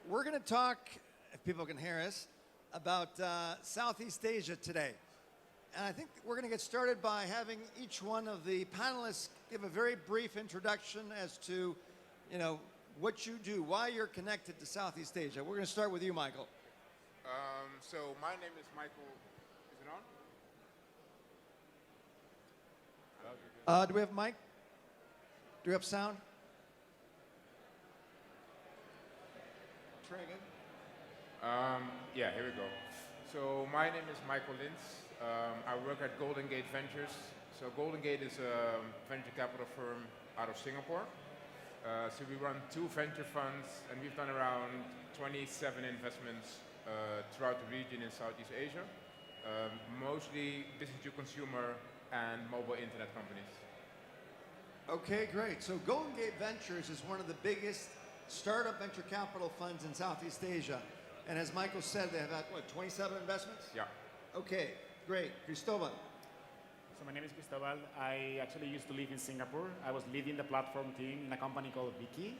We're going to talk, if people can hear us, about Southeast Asia today. And I think we're going to get started by having each one of the panelists give a very brief introduction as to, what you do, why you're connected to Southeast Asia. We're going to start with you, Michael. So my name is Michael. Is it on? Do we have mic? Do we have sound? Try again. Yeah, here we go. So my name is Michael Lins. I work at Golden Gate Ventures. So Golden Gate is a venture capital firm out of Singapore. So we run 2 venture funds, and we've done around 27 investments throughout the region in Southeast Asia, mostly business to consumer and mobile internet companies. Okay, great. So Golden Gate Ventures is one of the biggest startup venture capital funds in Southeast Asia. And as Michael said, they have had, 27 investments? Yeah. Okay, great. Cristobal. So my name is Cristobal. I actually used to live in Singapore. I was leading the platform team in a company called Viki.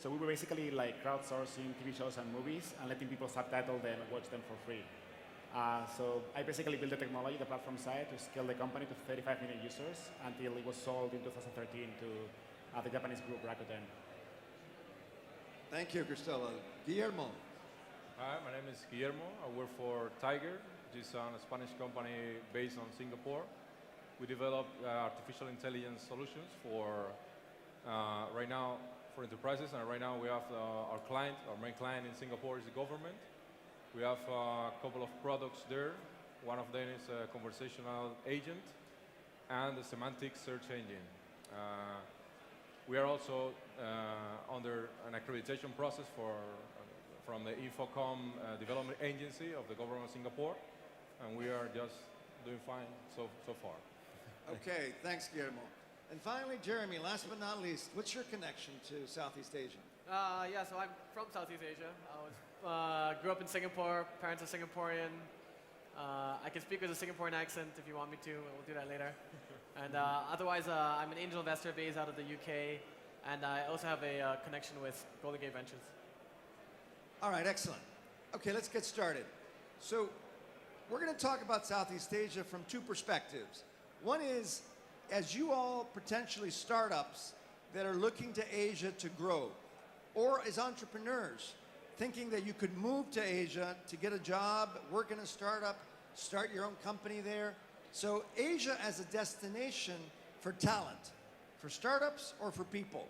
So we were basically like crowdsourcing TV shows and movies and letting people subtitle them and watch them for free. So I basically built the technology, the platform side, to scale the company to 35 million users until it was sold in 2013 to the Japanese group Rakuten. Thank you, Cristobal. Guillermo. Hi, my name is Guillermo. I work for Tiger, which is a Spanish company based on Singapore. We develop artificial intelligence solutions for right now for enterprises, and right now we have our main client in Singapore is the government. We have a couple of products there. One of them is a conversational agent and a semantic search engine. We are also under an accreditation process from the Infocom Development Agency of the government of Singapore, and we are just doing fine so far. Okay, thanks, Guillermo. And finally, Jeremy, last but not least, what's your connection to Southeast Asia? Yeah, so I'm from Southeast Asia. I grew up in Singapore, parents are Singaporean. I can speak with a Singaporean accent if you want me to, we'll do that later. And otherwise, I'm an angel investor based out of the UK, and I also have a connection with Golden Gate Ventures. All right, excellent. Okay, let's get started. So we're going to talk about Southeast Asia from 2 perspectives. One is, as you all potentially startups that are looking to Asia to grow, or as entrepreneurs thinking that you could move to Asia to get a job, work in a startup, start your own company there. So Asia as a destination for talent, for startups or for people.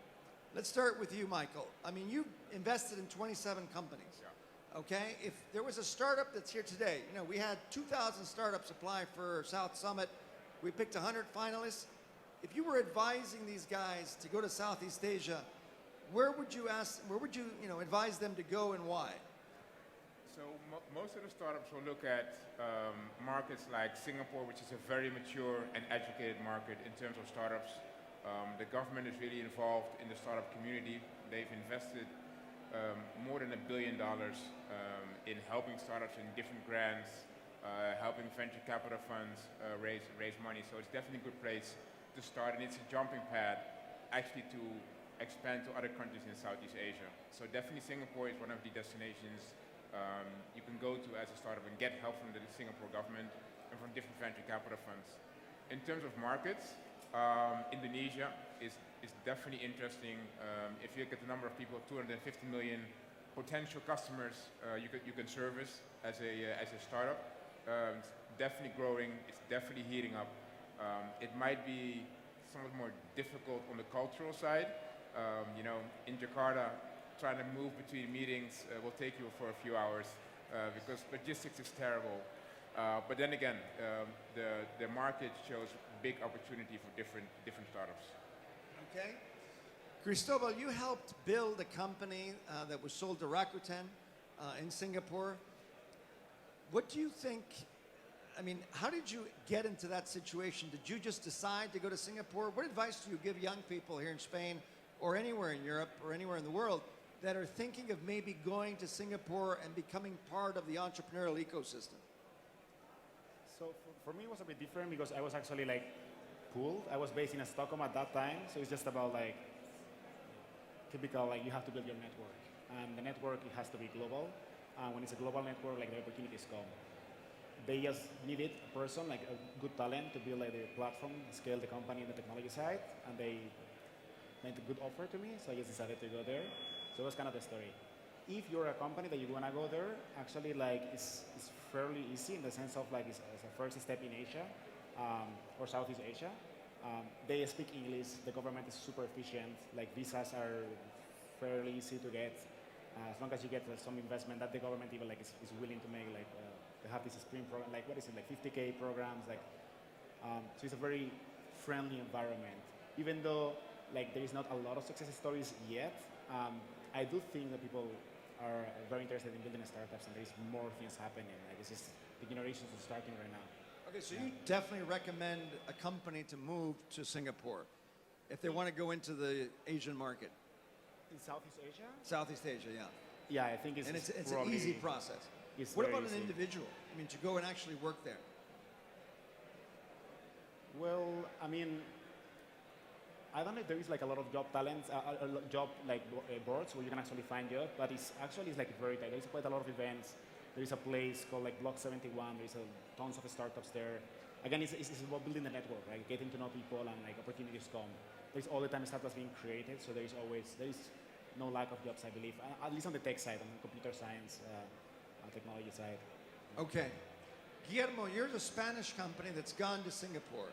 Let's start with you, Michael. I mean, you invested in 27 companies. Yeah. Okay, if there was a startup that's here today, we had 2,000 startups apply for South Summit. We picked 100 finalists. If you were advising these guys to go to Southeast Asia, where would you advise them to go and why? So most of the startups will look at markets like Singapore, which is a very mature and educated market in terms of startups. The government is really involved in the startup community. They've invested more than $1 billion in helping startups in different grants, helping venture capital funds raise money. So it's definitely a good place to start, and it's a jumping pad actually to expand to other countries in Southeast Asia. So definitely Singapore is one of the destinations you can go to as a startup and get help from the Singapore government and from different venture capital funds. In terms of markets, Indonesia is definitely interesting. If you look at the number of people, 250 million potential customers you can service as a startup. It's definitely growing. It's definitely heating up. It might be somewhat more difficult on the cultural side. In Jakarta, trying to move between meetings will take you for a few hours because logistics is terrible. But then again, the market shows big opportunity for different startups. Okay. Cristobal, you helped build a company that was sold to Rakuten in Singapore. What do you think, how did you get into that situation? Did you just decide to go to Singapore? What advice do you give young people here in Spain or anywhere in Europe or anywhere in the world that are thinking of maybe going to Singapore and becoming part of the entrepreneurial ecosystem? So for me, it was a bit different because I was actually pulled. I was based in Stockholm at that time, so it's just about typical, you have to build your network. and the network it has to be global. When it's a global network, like the opportunities come. They just needed a person, like a good talent, to build like the platform, scale the company in the technology side, and they made a good offer to me, so I just decided to go there. So that's kind of the story. If you're a company that you want to go there, actually like it's fairly easy in the sense of like it's a first step in Asia or Southeast Asia. They speak English, the government is super efficient, like visas are fairly easy to get, as long as you get some investment that the government even like is willing to make, like they have this Spring program, like what is it, like 50K programs, like so it's a very friendly environment. Even though like there is not a lot of success stories yet, I do think that people are very interested in building startups, and there's more things happening. Like it's just the generations are starting right now. Okay, so you definitely recommend a company to move to Singapore if they want to go into the Asian market. In Southeast Asia? SoutheastSia, yeah. Yeah, I think it's And it's an probably- easy process. it's What very about an easy. individual? I mean, to go and actually work there. Well, I mean, I don't know if there is like a lot of job talents, job like boards where you can actually find jobs, but it's like very tight. There's quite a lot of events. There is a place called like Block 71. There's tons of startups there. Again, it's about building the network, right? Getting to know people and like opportunities come. There's all the time startups being created, so there is no lack of jobs, I believe, at least on the tech side, on the computer science, technology side. Okay. Guillermo, you're the Spanish company that's gone to Singapore.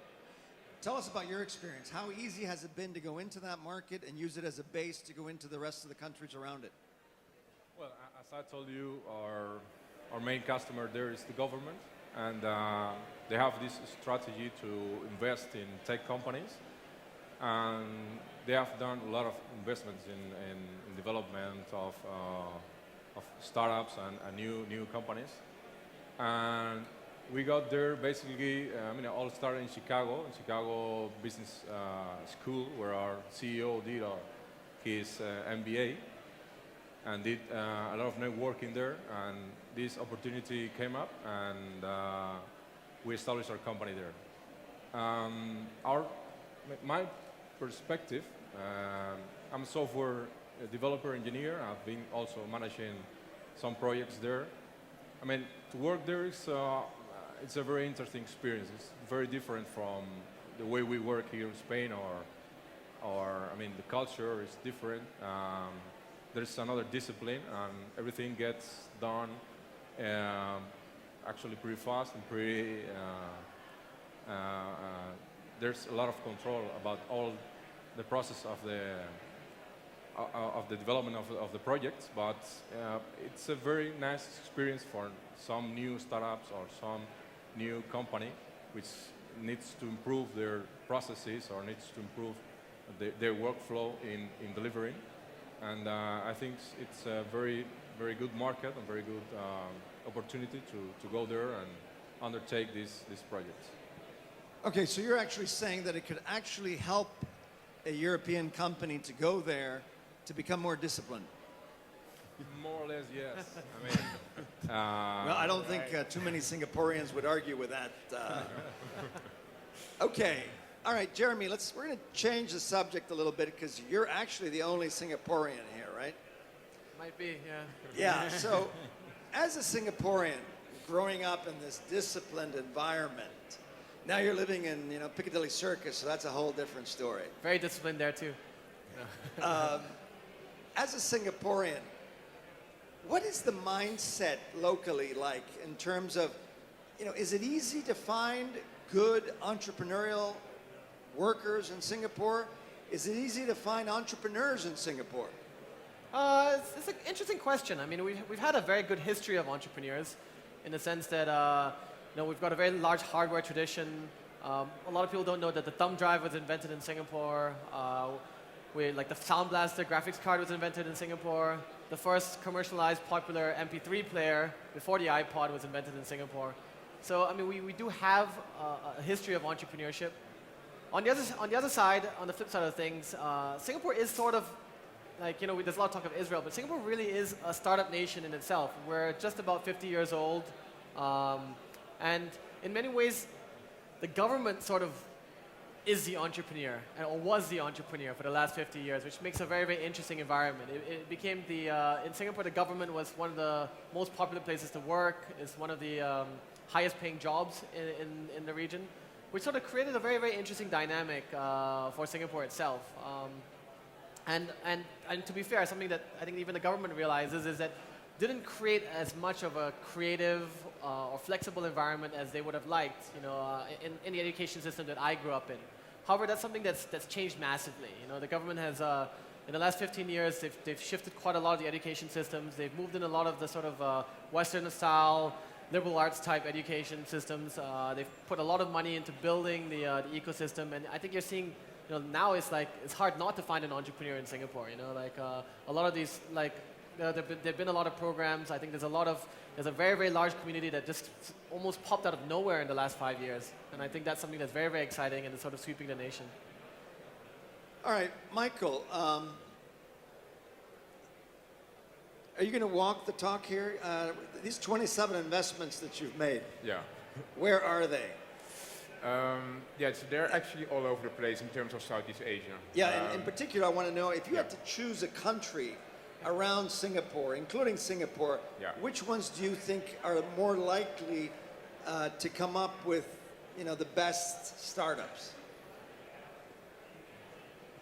Tell us about your experience. How easy has it been to go into that market and use it as a base to go into the rest of the countries around it? Well, as I told you, our main customer there is the government, and they have this strategy to invest in tech companies, and they have done a lot of investments in development of startups and new companies. And we got there basically, all started in Chicago Business School, where our CEO did his MBA and did a lot of networking there. And this opportunity came up, and we established our company there. My perspective, I'm a software developer engineer. I've been also managing some projects there. I mean, to work there it's a very interesting experience. It's very different from the way we work here in Spain, or the culture is different. There's another discipline, and everything gets done actually pretty fast and pretty. There's a lot of control about all the process of the development of the projects, but it's a very nice experience for some new startups or some new company which needs to improve their processes or needs to improve their workflow in delivering. And I think it's a very, very good market and very good opportunity to go there and undertake these projects. Okay, so you're actually saying that it could actually help a European company to go there to become more disciplined. More or less, yes. Well, I don't think too many Singaporeans would argue with that. Okay, all right, Jeremy, we're going to change the subject a little bit because you're actually the only Singaporean here, right? Might be, yeah. Yeah, so as a Singaporean growing up in this disciplined environment, now you're living in Piccadilly Circus, so that's a whole different story. Very disciplined there too. As a Singaporean, what is the mindset locally like in terms of, is it easy to find good entrepreneurial workers in Singapore? Is it easy to find entrepreneurs in Singapore? It's an interesting question. I mean, we've had a very good history of entrepreneurs in the sense that we've got a very large hardware tradition. A lot of people don't know that the thumb drive was invented in Singapore. The Sound Blaster graphics card was invented in Singapore. The first commercialized popular MP3 player before the iPod was invented in Singapore. So, I mean, we do have a history of entrepreneurship. On the other side, on the flip side of things, Singapore is sort of like, there's a lot of talk of Israel, but Singapore really is a startup nation in itself. We're just about 50 years old. And in many ways, the government sort of is the entrepreneur, or was the entrepreneur for the last 50 years, which makes a very, very interesting environment. It became in Singapore, the government was one of the most popular places to work. It's one of the highest paying jobs in the region, which sort of created a very, very interesting dynamic for Singapore itself. And to be fair, something that I think even the government realizes is that didn't create as much of a creative or flexible environment as they would have liked, in the education system that I grew up in. However, that's something that's changed massively. The government has, in the last 15 years, they've shifted quite a lot of the education systems. They've moved in a lot of the sort of Western-style, liberal arts type education systems. They've put a lot of money into building the ecosystem, and I think you're seeing, now it's hard not to find an entrepreneur in Singapore. A lot of these, there've been a lot of programs. I think there's a very, very large community that just almost popped out of nowhere in the last 5 years. And I think that's something that's very, very exciting and is sort of sweeping the nation. All right, Michael, are you going to walk the talk here? These 27 investments that you've made, Yeah. where are they? Yeah, so they're actually all over the place in terms of Southeast Asia. Yeah, and in particular, I want to know if you had to choose a country around Singapore, including Singapore, Yeah. which ones do you think are more likely to come up with, the best startups?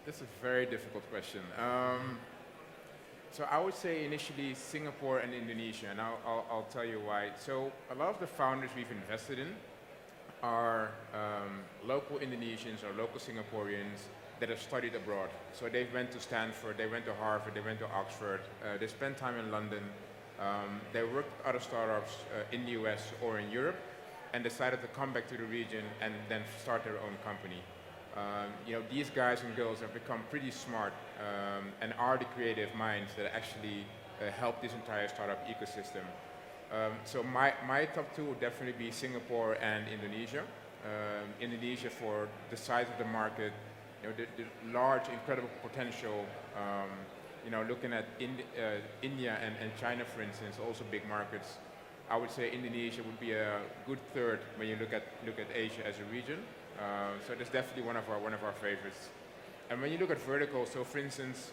That's a very difficult question. So I would say initially Singapore and Indonesia, and I'll tell you why. So a lot of the founders we've invested in are local Indonesians or local Singaporeans that have studied abroad. So they went to Stanford, they went to Harvard, they went to Oxford, they spent time in London, they worked with other startups in the US or in Europe, and decided to come back to the region and then start their own company. These guys and girls have become pretty smart and are the creative minds that actually help this entire startup ecosystem. So my top two would definitely be Singapore and Indonesia. Indonesia for the size of the market, the large, incredible potential. Looking at India and China, for instance, also big markets. I would say Indonesia would be a good third when you look at Asia as a region. So that's definitely one of our favorites. And when you look at verticals, so for instance,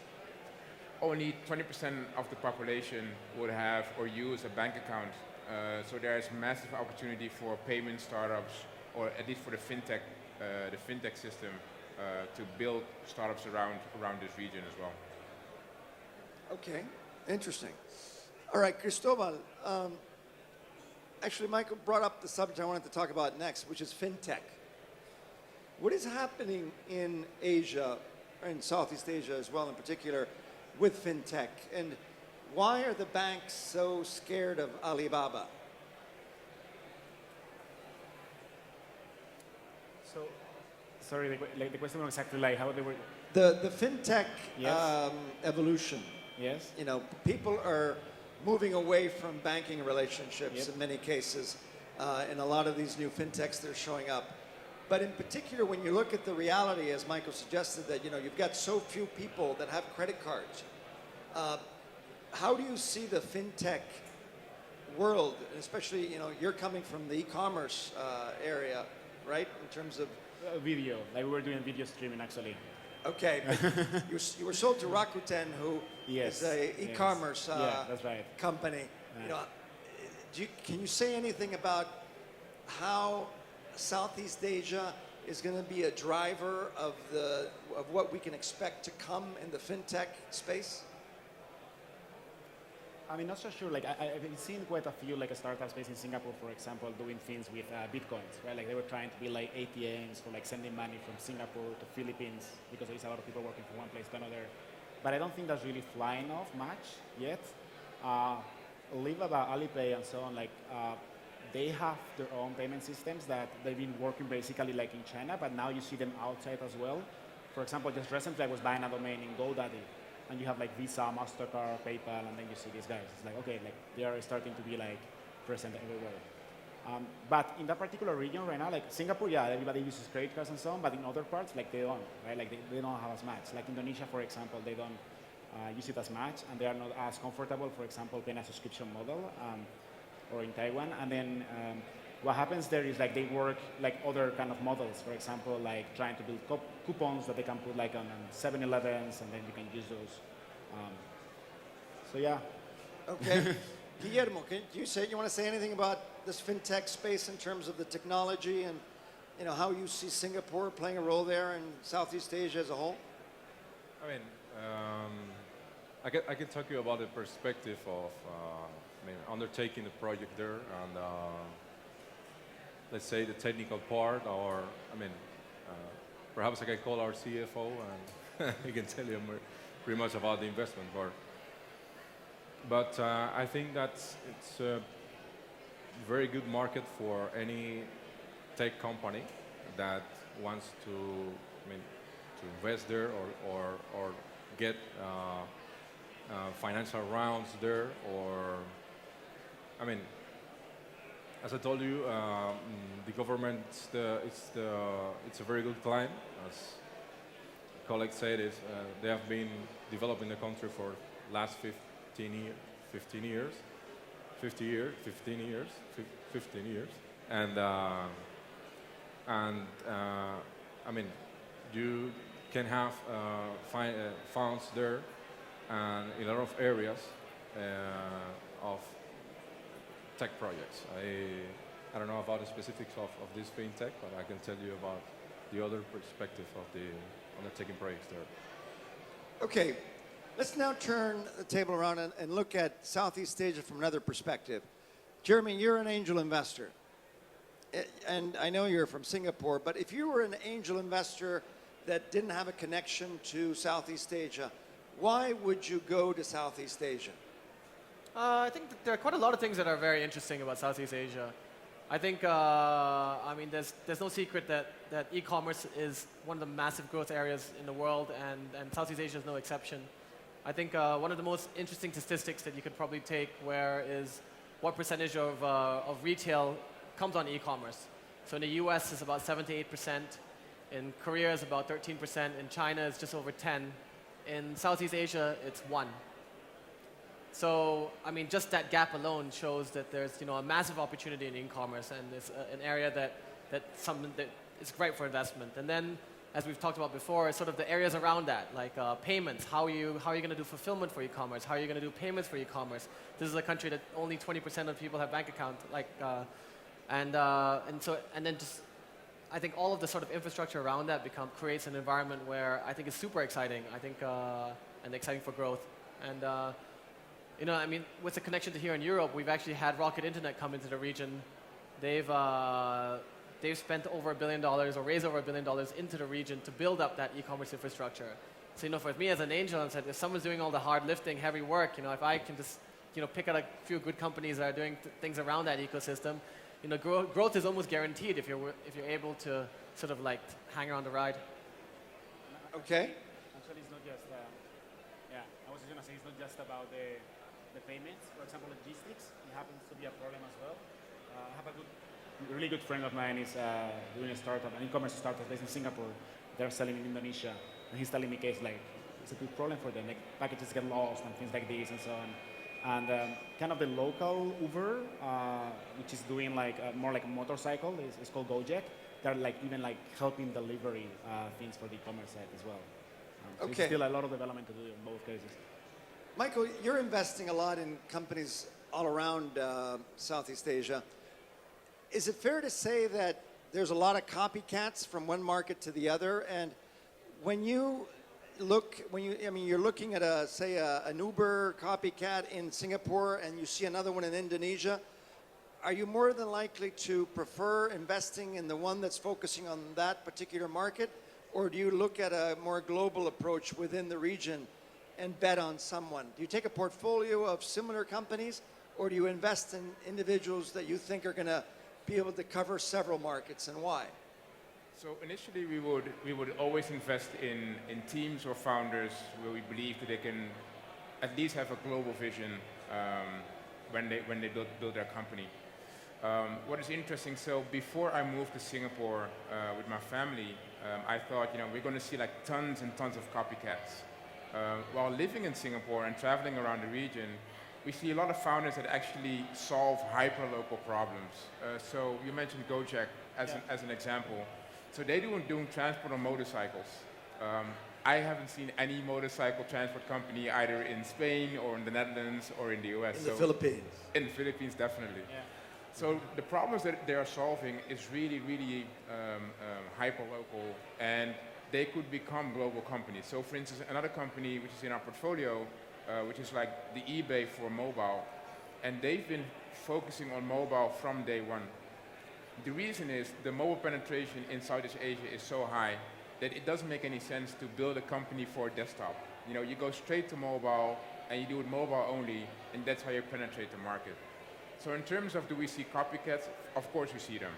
only 20% of the population would have or use a bank account. So there's massive opportunity for payment startups, or at least for the fintech system, to build startups around this region as well. Okay, interesting. All right, Cristobal. Actually, Michael brought up the subject I wanted to talk about next, which is fintech. What is happening in Asia, or in Southeast Asia as well in particular, with fintech? And why are the banks so scared of Alibaba? So, sorry, the question was exactly like how they were. The fintech Yes. evolution. Yes. People are moving away from banking relationships Yep. in many cases, and a lot of these new fintechs that are showing up. But in particular, when you look at the reality, as Michael suggested, that you've got so few people that have credit cards. How do you see the fintech world, and especially you're coming from the e-commerce area, right? In terms of Video, like we were doing video streaming actually. okay, but you were sold to Rakuten, who Yes. is a e-commerce Yeah, that's right. company. Can you say anything about how Southeast Asia is going to be a driver of what we can expect to come in the fintech space? I mean, not so sure. Like, I've been seeing quite a few startups based in Singapore, for example, doing things with bitcoins, right? Like they were trying to be like ATMs for like sending money from Singapore to Philippines because there's a lot of people working from one place to another. But I don't think that's really flying off much yet. Alibaba, Alipay, and so on, they have their own payment systems that they've been working basically like in China, but now you see them outside as well. For example, just recently I was buying a domain in GoDaddy, and you have like Visa, MasterCard, PayPal, and then you see these guys. It's like, okay, like they are starting to be like present everywhere. But in that particular region right now, like Singapore, yeah, everybody uses credit cards and so on, but in other parts, like they don't, right? Like they don't have as much. Like Indonesia, for example, they don't use it as much, and they are not as comfortable, for example, paying a subscription model, or in Taiwan. And then what happens there is like they work like other kind of models. For example, like trying to build coupons that they can put like on 7-Elevens, and then you can use those. So yeah. Okay. Guillermo, you want to say anything about this fintech space in terms of the technology and how you see Singapore playing a role there and Southeast Asia as a whole? I mean, I can talk to you about the perspective of undertaking the project there, and let's say the technical part, or perhaps I can call our CFO and he can tell you pretty much about the investment part. But I think that it's a very good market for any tech company that wants to invest there or get financial rounds there, or as I told you, the government it's a very good client. As colleagues said, they have been developing the country for last 15 years, and you can have funds there and in a lot of areas of tech projects. I don't know about the specifics of this fintech, but I can tell you about the other perspective of the undertaking projects there. Okay, let's now turn the table around and look at Southeast Asia from another perspective. Jeremy, you're an angel investor. And I know you're from Singapore, but if you were an angel investor that didn't have a connection to Southeast Asia, why would you go to Southeast Asia? I think that there are quite a lot of things that are very interesting about Southeast Asia. I think, there's no secret that e-commerce is one of the massive growth areas in the world, and Southeast Asia is no exception. I think one of the most interesting statistics that you could probably take is what percentage of retail comes on e-commerce. So in the US, it's about 7 to 8%. In Korea, it's about 13%. In China, it's just over 10. In Southeast Asia, it's 1. So, just that gap alone shows that there's, a massive opportunity in e-commerce, and it's an area that is great for investment. And then, as we've talked about before, sort of the areas around that, like payments. How are you going to do fulfillment for e-commerce? How are you going to do payments for e-commerce? This is a country that only 20% of people have bank accounts. I think all of the sort of infrastructure around that creates an environment where I think is super exciting. I think and exciting for growth. And with the connection to here in Europe, we've actually had Rocket Internet come into the region. They've spent over $1 billion or raised over $1 billion into the region to build up that e-commerce infrastructure. So for me as an angel, I said, if someone's doing all the hard lifting, heavy work, if I can just pick out a few good companies that are doing things around that ecosystem, growth is almost guaranteed if you're able to sort of like hang around the ride. Okay. Actually, it's not just. I was just gonna say it's not just about the payments. For example, logistics. It happens to be a problem as well. I have a really good friend of mine is doing a startup, an e-commerce startup based in Singapore. They're selling in Indonesia, and he's telling me, it's a big problem for them. Like packages get lost and things like this and so on. And kind of the local Uber, which is doing more like a motorcycle, is called Gojek. They're even helping delivery things for the e-commerce side as well. So Okay. It's still a lot of development to do in both cases. Michael, you're investing a lot in companies all around Southeast Asia. Is it fair to say that there's a lot of copycats from one market to the other? And when you're looking at an Uber copycat in Singapore and you see another one in Indonesia, are you more than likely to prefer investing in the one that's focusing on that particular market? Or do you look at a more global approach within the region and bet on someone? Do you take a portfolio of similar companies, or do you invest in individuals that you think are going to be able to cover several markets, and why? So initially we would always invest in teams or founders where we believe that they can at least have a global vision when they build their company. What is interesting, so before I moved to Singapore with my family, I thought, we're going to see tons and tons of copycats. While living in Singapore and traveling around the region, we see a lot of founders that actually solve hyper-local problems. So you mentioned Gojek as an example. So they're doing transport on motorcycles. I haven't seen any motorcycle transport company either in Spain or in the Netherlands or in the US. In the Philippines. In the Philippines, definitely. Yeah. So the problems that they are solving is really, really hyper-local, and they could become global companies. So for instance, another company which is in our portfolio, which is like the eBay for mobile, and they've been focusing on mobile from day one. The reason is the mobile penetration in Southeast Asia is so high that it doesn't make any sense to build a company for desktop. You know, you go straight to mobile and you do it mobile only, and that's how you penetrate the market. So in terms of do we see copycats, of course we see them.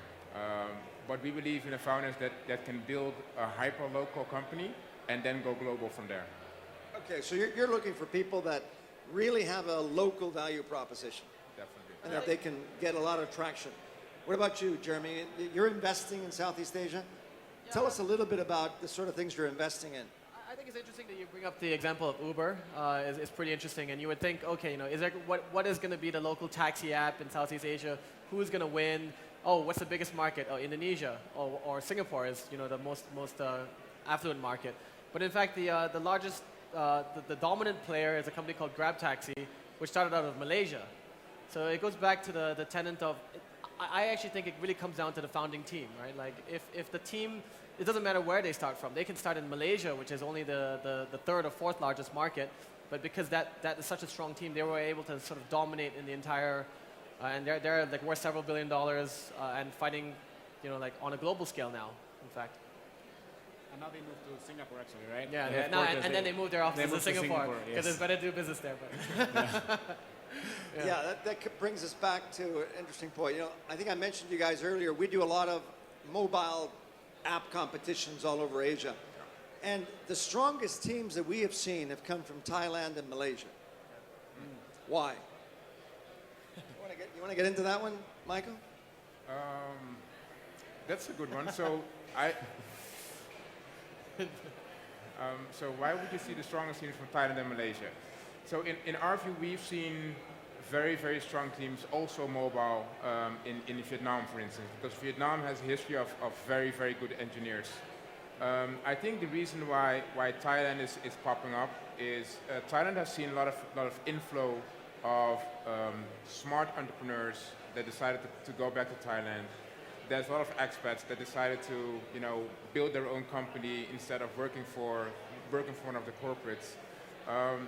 But we believe in the founders that can build a hyper-local company and then go global from there. Okay, so you're looking for people that really have a local value proposition Definitely. and that they can get a lot of traction. What about you, Jeremy? You're investing in Southeast Asia. Tell us a little bit about the sort of things you're investing in. I think it's interesting that you bring up the example of Uber. It's pretty interesting, and you would think, okay, you know, what is going to be the local taxi app in Southeast Asia? Who's going to win? Oh, what's the biggest market? Oh, Indonesia or Singapore is, you know, the most affluent market. But in fact, the largest, the dominant player is a company called Grab Taxi, which started out of Malaysia. So it goes back to the tenet of, I actually think it really comes down to the founding team, right? Like if the team, it doesn't matter where they start from. They can start in Malaysia, which is only the third or fourth largest market, but because that is such a strong team, they were able to sort of dominate in the entire, and they're like worth several $1 billion and fighting, you know, like on a global scale now, in fact. And now they moved to Singapore, actually, right? Yeah, The now, headquarters, and then they moved their offices to moved to Singapore Singapore, because yes. it's better to do business there. But Yeah, that brings us back to an interesting point. You know, I think I mentioned to you guys earlier, we do a lot of mobile app competitions all over Asia. And the strongest teams that we have seen have come from Thailand and Malaysia. Why? You want to get into that one, Michael? That's a good one. So so why would you see the strongest teams from Thailand and Malaysia? So in our view, we've seen very, very strong teams, also mobile, in Vietnam, for instance, because Vietnam has a history of very, very good engineers. I think the reason why Thailand is popping up is Thailand has seen a lot of inflow of smart entrepreneurs that decided to go back to Thailand. There's a lot of expats that decided to, you know, build their own company instead of working for one of the corporates.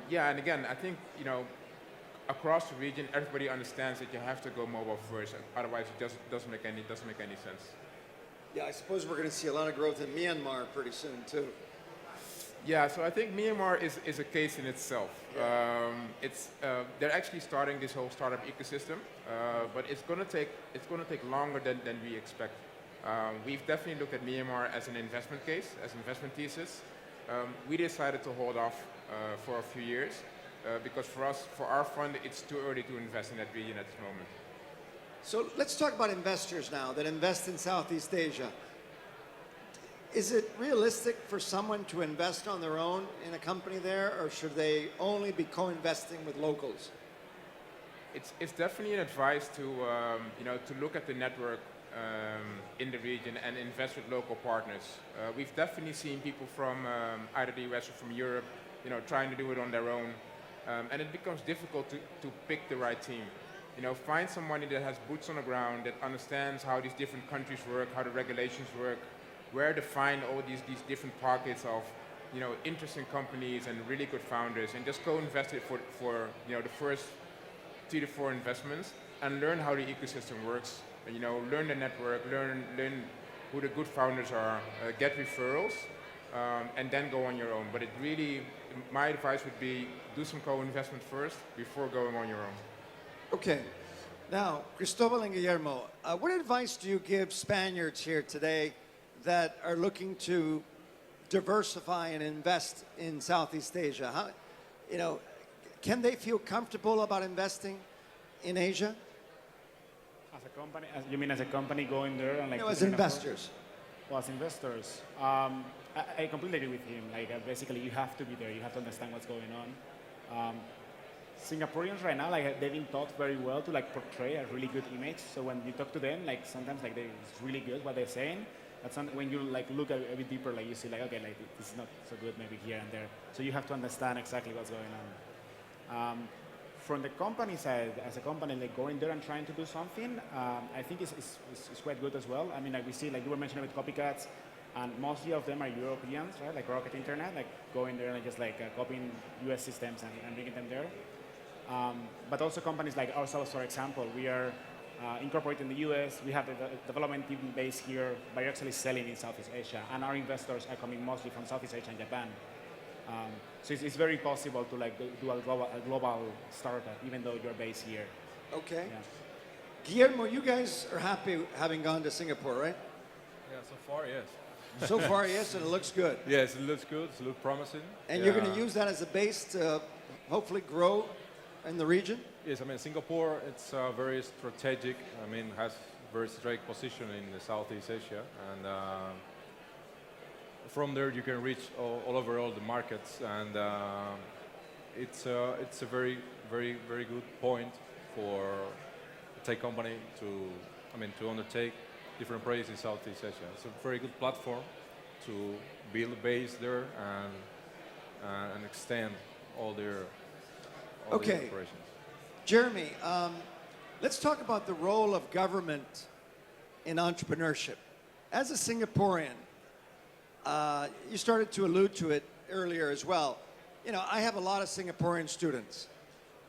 Yeah, and again, I think, you know, across the region, everybody understands that you have to go mobile first. Otherwise, it just doesn't make any sense. Yeah, I suppose we're going to see a lot of growth in Myanmar pretty soon, too. Yeah, so I think Myanmar is a case in itself. They're actually starting this whole startup ecosystem, but it's going to take longer than we expect. We've definitely looked at Myanmar as an investment case, as an investment thesis. We decided to hold off for a few years because for our fund, it's too early to invest in that region at this moment. So let's talk about investors now that invest in Southeast Asia. Is it realistic for someone to invest on their own in a company there, or should they only be co-investing with locals? It's definitely an advice to to look at the network in the region and invest with local partners. We've definitely seen people from either the US or from Europe, you know, trying to do it on their own, and it becomes difficult to pick the right team. You know, find somebody that has boots on the ground, that understands how these different countries work, how the regulations work, where to find all these different pockets of, you know, interesting companies and really good founders, and just co-invest it for you know, the first 3 to 4 investments and learn how the ecosystem works. You know, learn the network, learn who the good founders are, get referrals, and then go on your own. But it really, my advice would be do some co-investment first before going on your own. Okay. Now, Cristobal and Guillermo, what advice do you give Spaniards here today that are looking to diversify and invest in Southeast Asia? How, you know, can they feel comfortable about investing in Asia? As a company, you mean as a company going there and like? No, as putting in a investors. Well, as investors, I completely agree with him. Like basically, you have to be there. You have to understand what's going on. Singaporeans right now, like they've been taught very well to like portray a really good image. So when you talk to them, like sometimes like it's really good what they're saying. But when you like look a bit deeper, like you see like okay, like this is not so good maybe here and there. So you have to understand exactly what's going on. From the company side, as a company, like going there and trying to do something, I think it's quite good as well. I mean, like we see, like you were mentioning with copycats, and mostly of them are Europeans, right? Like Rocket Internet, like going there and just like copying US systems and bringing them there. But also companies like ourselves, for example, we are incorporated in the US, we have the development team based here, but we're actually selling in Southeast Asia, and our investors are coming mostly from Southeast Asia and Japan. So it's very possible to like do a global startup, even though you're based here. Okay. Yeah. Guillermo, you guys are happy having gone to Singapore, right? Yeah, so far, yes. So far, yes, and it looks good. Yes, it looks good. It looks promising. And you're going to use that as a base to hopefully grow in the region? Yes, I mean, Singapore, it's very strategic. I mean, has very strategic position in the Southeast Asia. And from there, you can reach all over all the markets. And it's a very, very, very good point for a tech company to undertake different projects in Southeast Asia. It's a very good platform to build a base there and extend all their operations. Jeremy, let's talk about the role of government in entrepreneurship. As a Singaporean, you started to allude to it earlier as well. You know, I have a lot of Singaporean students,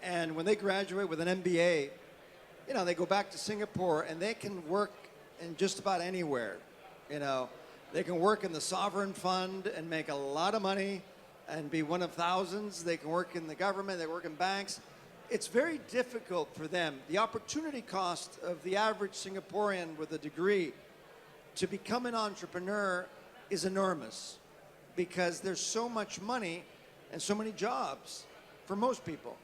and when they graduate with an MBA, you know, they go back to Singapore and they can work in just about anywhere. You know, they can work in the sovereign fund and make a lot of money and be one of thousands. They can work in the government, they work in banks. It's very difficult for them. The opportunity cost of the average Singaporean with a degree to become an entrepreneur is enormous because there's so much money and so many jobs for most people.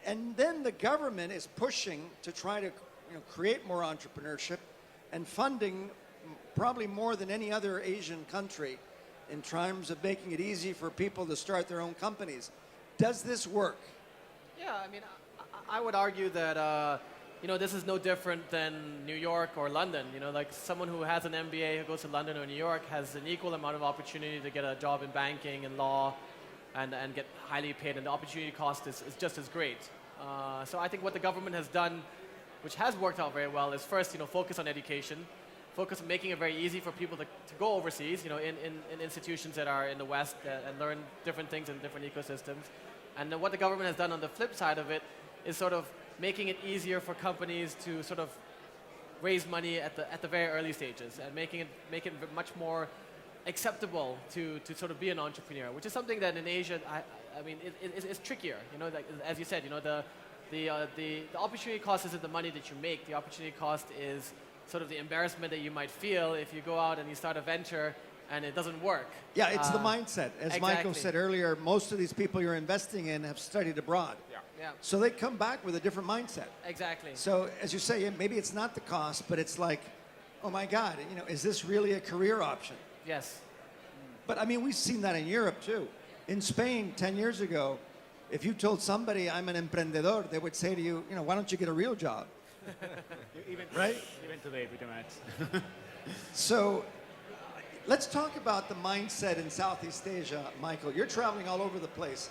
And then the government is pushing to try to create more entrepreneurship and funding probably more than any other Asian country in terms of making it easy for people to start their own companies. Does this work? Yeah, I mean, I would argue that this is no different than New York or London. You know, like someone who has an MBA who goes to London or New York has an equal amount of opportunity to get a job in banking and law and get highly paid, and the opportunity cost is just as great. So I think what the government has done, which has worked out very well, is first, focus on education, focus on making it very easy for people to go overseas, in institutions that are in the West and learn different things in different ecosystems. And then what the government has done on the flip side of it is sort of making it easier for companies to sort of raise money at the very early stages and make it much more acceptable to sort of be an entrepreneur, which is something that in Asia, I mean, it's trickier. Like, as you said, the opportunity cost isn't the money that you make. The opportunity cost is sort of the embarrassment that you might feel if you go out and you start a venture and it doesn't work. Yeah, it's the mindset. As Michael said earlier, most of these people you're investing in have studied abroad. Yeah. So they come back with a different mindset. Exactly. So as you say, maybe it's not the cost, but it's like, oh my God, is this really a career option? Yes. But I mean, we've seen that in Europe too. In Spain, 10 years ago, if you told somebody I'm an emprendedor, they would say to you, why don't you get a real job? Right? Even today, pretty much. So let's talk about the mindset in Southeast Asia, Michael. You're traveling all over the place.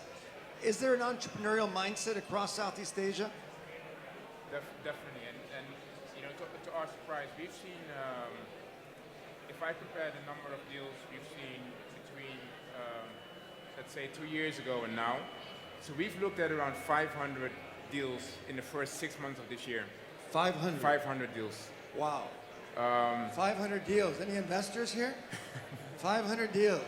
Is there an entrepreneurial mindset across Southeast Asia? Definitely, and to our surprise, we've seen, if I compare the number of deals we've seen between, let's say 2 years ago and now, so we've looked at around 500 deals in the first 6 months of this year. 500? 500 deals. Wow. 500 deals. Any investors here? 500 deals.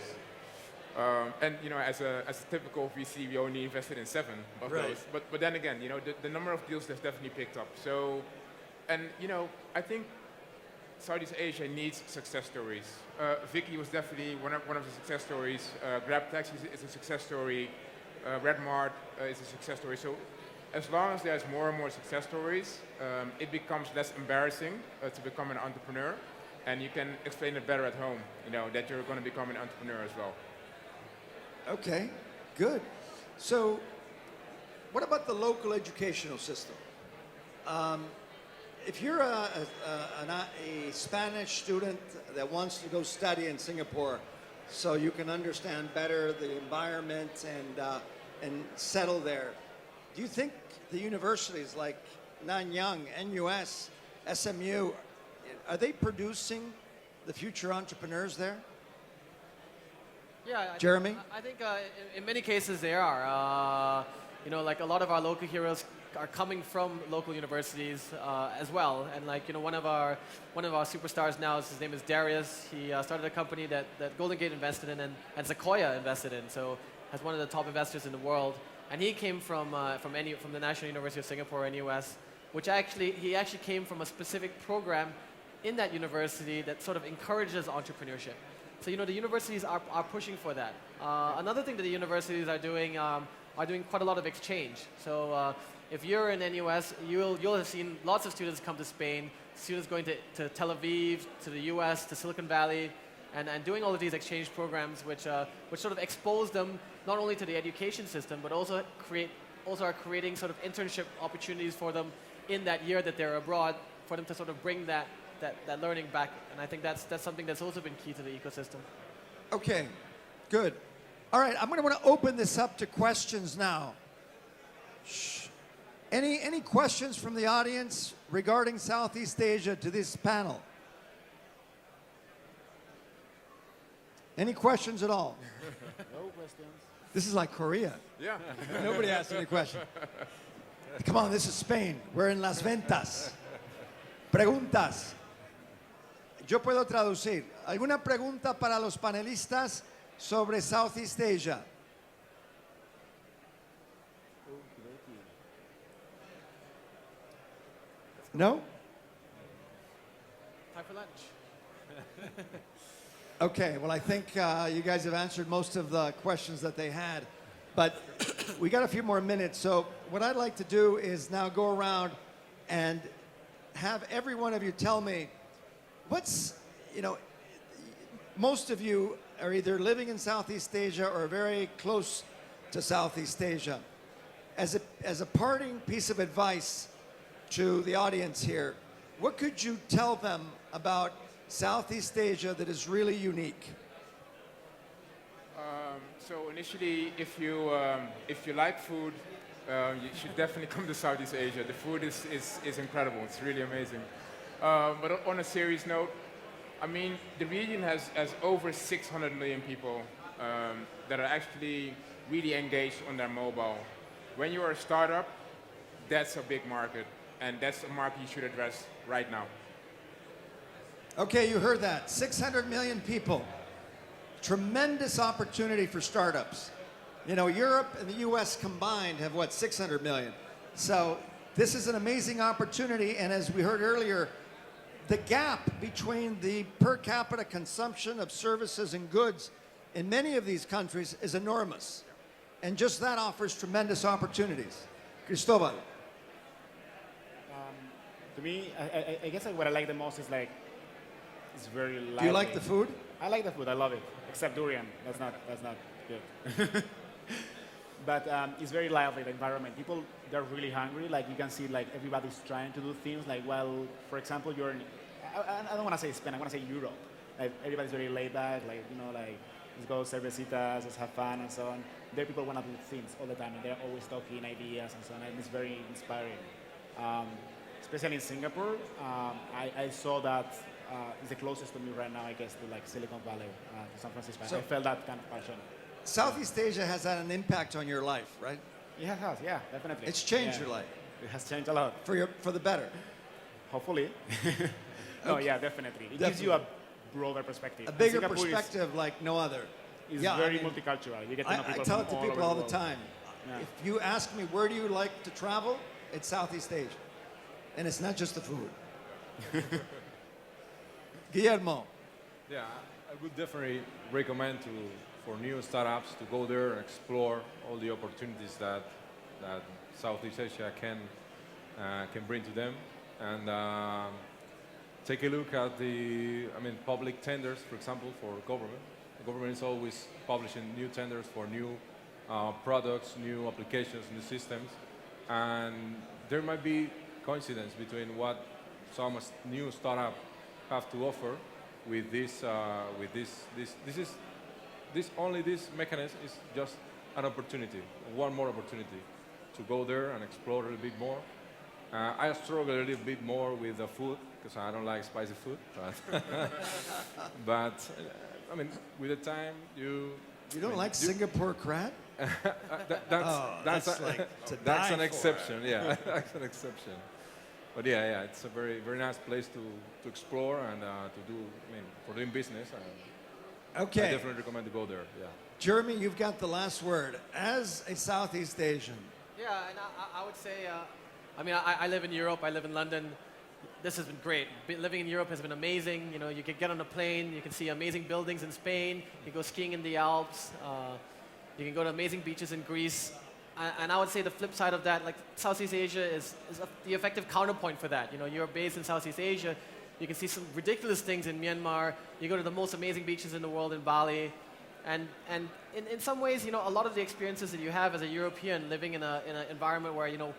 And as a typical VC, we only invested in 7 of those. But then again, the number of deals has definitely picked up. So, and I think Southeast Asia needs success stories. Vicky was definitely one of the success stories. GrabTaxi is a success story. Redmart is a success story. So, as long as there's more and more success stories, it becomes less embarrassing to become an entrepreneur, and you can explain it better at home. That you're going to become an entrepreneur as well. Okay, good. So what about the local educational system? If you're a Spanish student that wants to go study in Singapore, so you can understand better the environment and settle there, do you think the universities like Nanyang, NUS, SMU, are they producing the future entrepreneurs there? Yeah, Jeremy? I think in many cases they are. You know, like a lot of our local heroes are coming from local universities as well. And like, you know, one of our superstars now, his name is Darius. He started a company that Golden Gate invested in and Sequoia invested in. So has one of the top investors in the world. And he came from the National University of Singapore, NUS, which he actually came from a specific program in that university that sort of encourages entrepreneurship. So, you know, the universities are pushing for that. Another thing that the universities are doing quite a lot of exchange. So if you're in NUS, you'll have seen lots of students come to Spain, students going to Tel Aviv, to the US, to Silicon Valley, and doing all of these exchange programs which sort of expose them not only to the education system, but also are creating sort of internship opportunities for them in that year that they're abroad, for them to sort of bring that learning back. And I think that's something that's also been key to the ecosystem. Okay, good. All right, I'm going to want to open this up to questions now. Shh. Any questions from the audience regarding Southeast Asia to this panel? Any questions at all? No questions. This is like Korea. Yeah. Nobody asked any questions. Come on, this is Spain. We're in Las Ventas. Preguntas. Yo puedo traducir. ¿Alguna pregunta para los panelistas sobre Southeast Asia? No? Time for lunch. Okay, well, I think you guys have answered most of the questions that they had, but we got a few more minutes. So what I'd like to do is now go around and have every one of you tell me most of you are either living in Southeast Asia or very close to Southeast Asia. As a parting piece of advice to the audience here, what could you tell them about Southeast Asia that is really unique? So initially, if you like food, you should definitely come to Southeast Asia. The food is incredible. It's really amazing. But on a serious note, I mean, the region has over 600 million people that are actually really engaged on their mobile. When you are a startup, that's a big market, and that's a market you should address right now. Okay, you heard that. 600 million people. Tremendous opportunity for startups. You know, Europe and the US combined have, 600 million. So this is an amazing opportunity, and as we heard earlier, the gap between the per capita consumption of services and goods in many of these countries is enormous. And just that offers tremendous opportunities. Cristobal. To me, I guess what I like the most is like, it's very lively. Do you like the food? I like the food. I love it. Except durian. That's not good. But it's very lively, the environment. People, they're really hungry. Like you can see, like everybody's trying to do things. Like, well, for example, you're in, I don't want to say Spain. I want to say Europe. Like everybody's very laid back. Like, you know, like let's go cervecitas, let's have fun and so on. There people want to do things all the time, and they're always talking ideas and so on. And it's very inspiring. Especially in Singapore, I saw that it's the closest to me right now, I guess, to like Silicon Valley, to San Francisco. So- I felt that kind of passion. Southeast Asia has had an impact on your life, right? Yeah, it has. Yeah, definitely. It's changed Yeah. your life It has changed a lot. for the better. Hopefully. No, yeah, definitely. It gives you a broader perspective. A And bigger Singapore perspective like no other. is Yeah, I very mean, multicultural. You get to know I people tell from it to all people over all the world. time. Yeah. If you ask me where do you like to travel, it's Southeast Asia. And it's not just the food. Guillermo. Yeah, I would definitely recommend for new startups to go there and explore all the opportunities that Southeast Asia can bring to them, and take a look at public tenders, for example, for government. The government is always publishing new tenders for new products, new applications, new systems, and there might be coincidence between what some new startup have to offer with this this mechanism is just an opportunity, one more opportunity to go there and explore a little bit more. I struggle a little bit more with the food because I don't like spicy food, but I mean, with the time You don't like Singapore crab? that's die an for. exception. Yeah, that's an exception. But yeah, it's a very very nice place to explore and to do. I mean, for doing business. I Okay. definitely recommend to go there. Yeah. Jeremy, you've got the last word. As a Southeast Asian, Yeah, and I would say, I mean, I live in Europe. I live in London. This has been great. Living in Europe has been amazing. You know, you can get on a plane. You can see amazing buildings in Spain. You can go skiing in the Alps. You can go to amazing beaches in Greece. And I would say the flip side of that, like Southeast Asia is the effective counterpoint for that. You know, you're based in Southeast Asia. You can see some ridiculous things in Myanmar. You go to the most amazing beaches in the world in Bali. And in some ways, you know, a lot of the experiences that you have as a European living in an environment where, you know,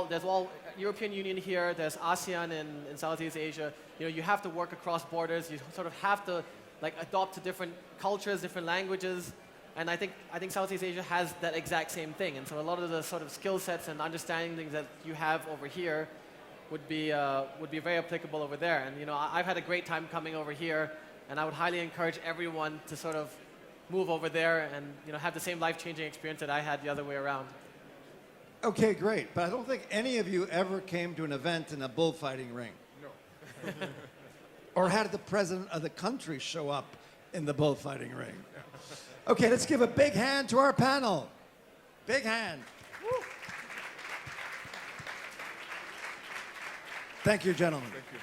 there's all European Union here, there's ASEAN in Southeast Asia. You know, you have to work across borders. You sort of have to like adopt to different cultures, different languages. And I think Southeast Asia has that exact same thing. And so a lot of the sort of skill sets and understandings that you have over here would be very applicable over there. And you know, I've had a great time coming over here, and I would highly encourage everyone to sort of move over there and you know have the same life-changing experience that I had the other way around. okay, great. But I don't think any of you ever came to an event in a bullfighting ring. No. Or had the president of the country show up in the bullfighting ring. Okay, let's give a big hand to our panel. Big hand. Woo. Thank you, gentlemen. Thank you.